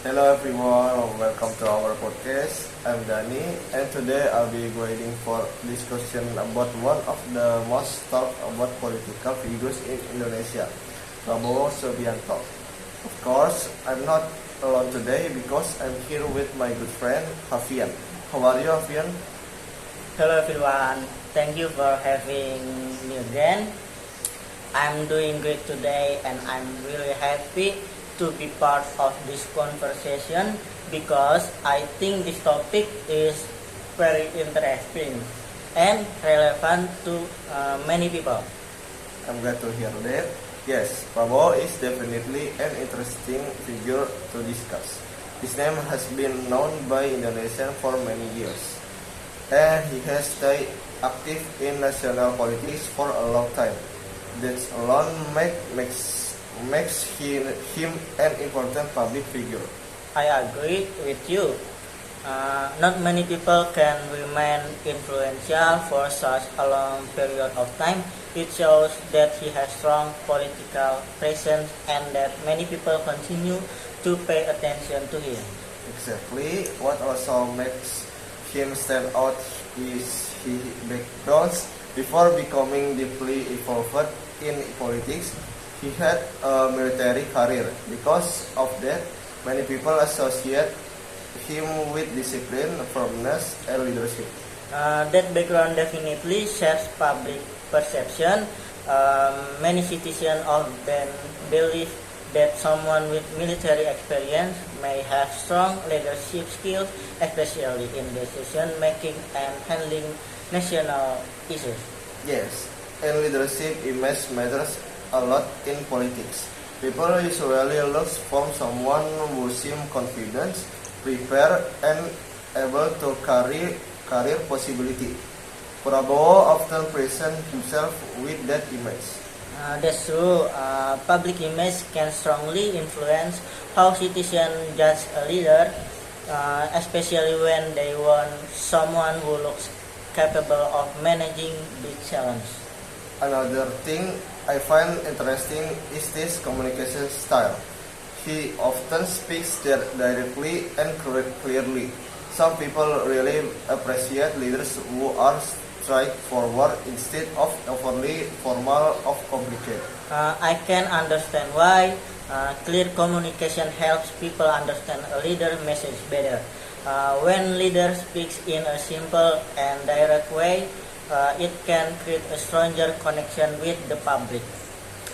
Hello everyone, welcome to our podcast. I'm Dani, and today I'll be guiding for discussion about one of the most talked about political figures in Indonesia, Prabowo Subianto. Of course, I'm not alone today because I'm here with my good friend Hafian. How are you, Hafian? Hello everyone, thank you for having me again. I'm doing great today and I'm really happy to be part of this conversation because I think this topic is very interesting and relevant to many people. I'm glad to hear that. Yes, Prabowo is definitely an interesting figure to discuss. His name has been known by Indonesians for many years, and he has stayed active in national politics for a long time. That alone makes him an important public figure. I agree with you. Not many people can remain influential for such a long period of time. It shows that he has strong political presence and that many people continue to pay attention to him. Exactly. What also makes him stand out is his background. Before becoming deeply involved in politics, he had a military career. Because of that, many people associate him with discipline, firmness, and leadership. That background definitely shapes public perception. Many citizens often believe that someone with military experience may have strong leadership skills, especially in decision making and handling national issues. Yes, and leadership image matters a lot in politics. People usually look for someone who seems confident, prepared, and able to carry career possibility. Prabowo often presents himself with that image. That's true. Public image can strongly influence how citizens judge a leader, especially when they want someone who looks capable of managing big challenges. Another thing I find interesting is his communication style. He often speaks directly and clearly. Some people really appreciate leaders who are straightforward instead of overly formal or complicated. I can understand why clear communication helps people understand a leader message better. When leader speaks in a simple and direct way, it can create a stronger connection with the public.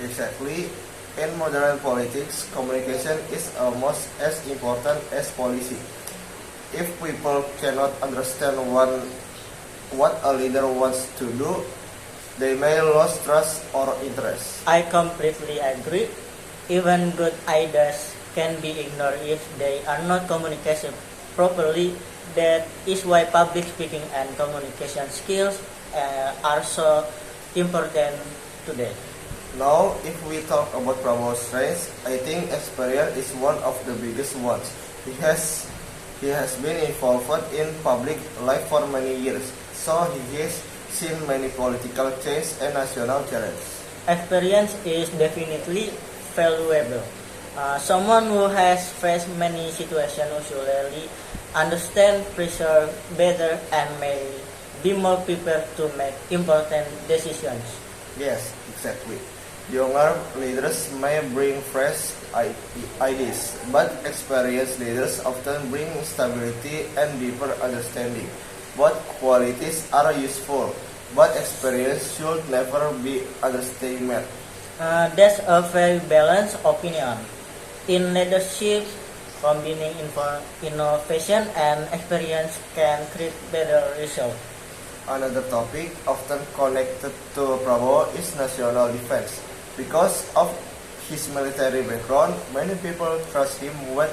Exactly. In modern politics, communication is almost as important as policy. If people cannot understand what a leader wants to do, they may lose trust or interest. I completely agree. Even good ideas can be ignored if they are not communicated properly. That is why public speaking and communication skills are so important today. Now, if we talk about Prabowo's strengths, I think experience is one of the biggest ones. He has been involved in public life for many years, so he has seen many political change and national challenges. Experience is definitely valuable. Someone who has faced many situations usually understand pressure better and may be more prepared to make important decisions. Yes, exactly. Younger leaders may bring fresh ideas, but experienced leaders often bring stability and deeper understanding. Both qualities are useful, but experience should never be underestimated. That's a very balanced opinion. In leadership, combining innovation and experience can create better results. Another topic often connected to Prabowo is national defense. Because of his military background, many people trust him when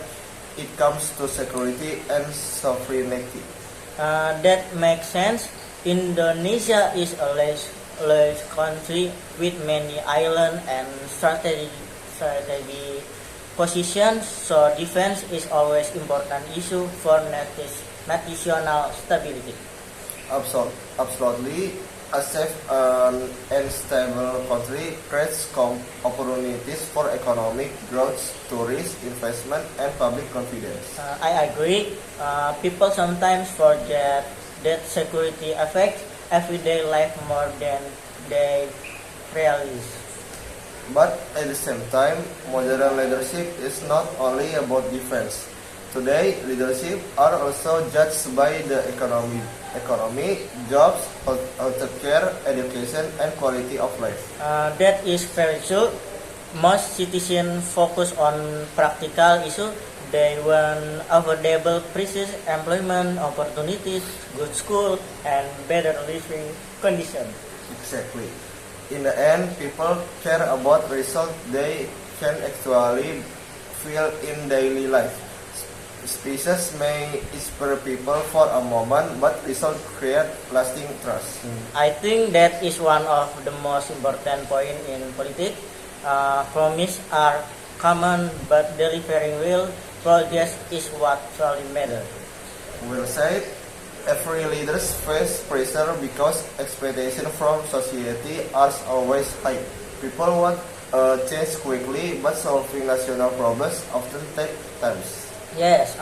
it comes to security and sovereignty. That makes sense. Indonesia is a large country with many islands and strategic positions, so defense is always important issue for national stability. Absolutely, A safe and stable country creates opportunities for economic growth, tourist investment, and public confidence. I agree. People sometimes forget that security affects everyday life more than they realize. But at the same time, modern leadership is not only about defense. Today, leadership are also judged by the economy, jobs, healthcare, education, and quality of life. That is very true. Most citizens focus on practical issues. They want affordable prices, employment opportunities, good school, and better living conditions. Exactly. In the end, people care about results they can actually feel in daily life. Speeches may inspire people for a moment, but results create lasting trust. I think that is one of the most important points in politics. Promises are common, but delivering real progress is what truly matters. Well said. Every leader face pressure because expectations from society are always high. People want change quickly, but solving national problems often take time. Yes,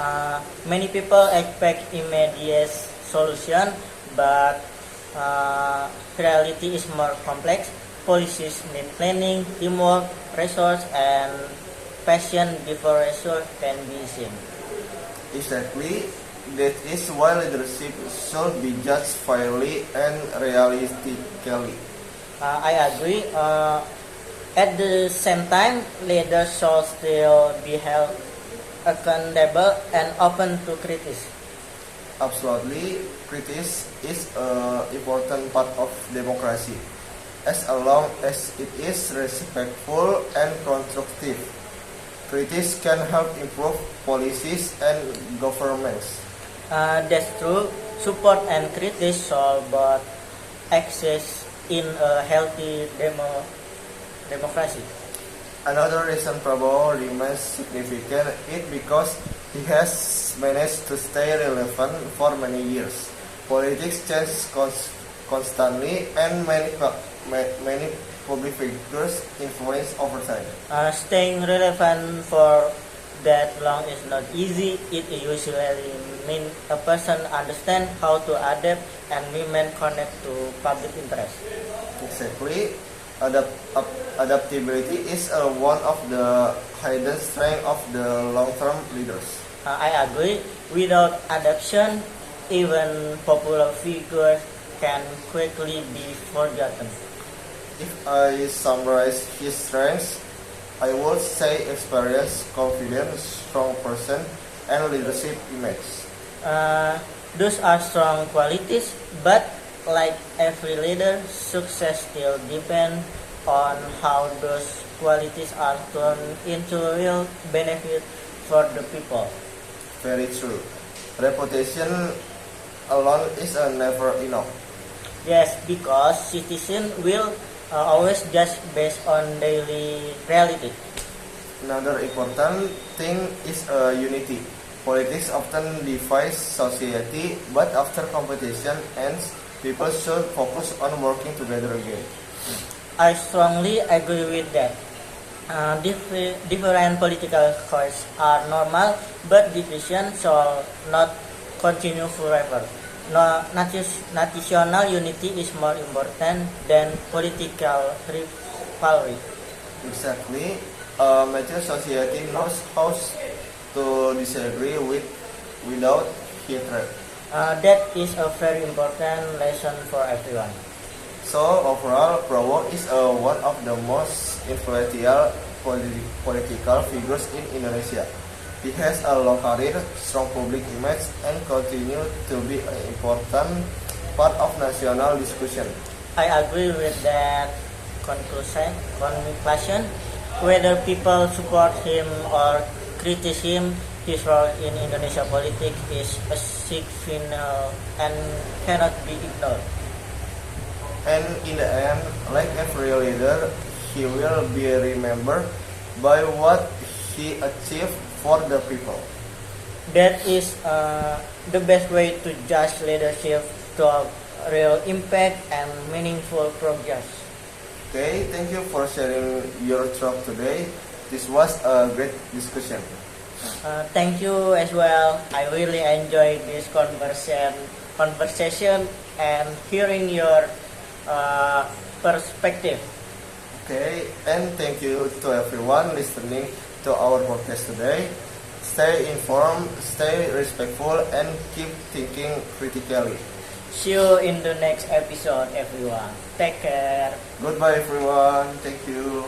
many people expect immediate solution, but reality is more complex. Policies need planning, teamwork, resource, and passion before result can be seen. Exactly. That is why leadership should be judged fairly and realistically. I agree. At the same time, leaders should still be held accountable and open to criticism. Absolutely, criticism is an important part of democracy, as long as it is respectful and constructive. Criticism can help improve policies and governments. That's true. Support and criticism should both exist in a healthy democracy. Another reason Prabowo remains significant is because he has managed to stay relevant for many years. Politics change constantly, and many public figures influence over time. Staying relevant for that long is not easy. It usually means a person understands how to adapt and remain connected to public interest. Exactly. Adaptability is one of the hidden strengths of the long-term leaders. I agree. Without adaptation, even popular figures can quickly be forgotten. If I summarize his strengths, I would say experience, confidence, strong person, and leadership image. Those are strong qualities, but like every leader, success still depends on how those qualities are turned into real benefit for the people. Very true. Reputation alone is never enough. Yes, because citizens will always judge based on daily reality. Another important thing is unity. Politics often divides society, but after competition ends, people should focus on working together again. I strongly agree with that. Different political choices are normal, but division shall not continue forever. No, national unity is more important than political rivalry. Exactly. A mature society knows how to disagree without hatred. That is a very important lesson for everyone. So overall, Prabowo is one of the most influential political figures in Indonesia. He has a long career, strong public image, and continue to be an important part of national discussion. I agree with that conclusion. Whether people support him or criticize him, his role in Indonesia politics is a significant and cannot be ignored. And in the end, like every leader, he will be remembered by what he achieved for the people. That is the best way to judge leadership. To real impact and meaningful progress. Okay, thank you for sharing your talk today. This was a great discussion. Thank you as well. I really enjoyed this conversation and hearing your perspective. Okay, and thank you to everyone listening to our podcast today. Stay informed, stay respectful, and keep thinking critically. See you in the next episode, everyone. Take care. Goodbye, everyone. Thank you.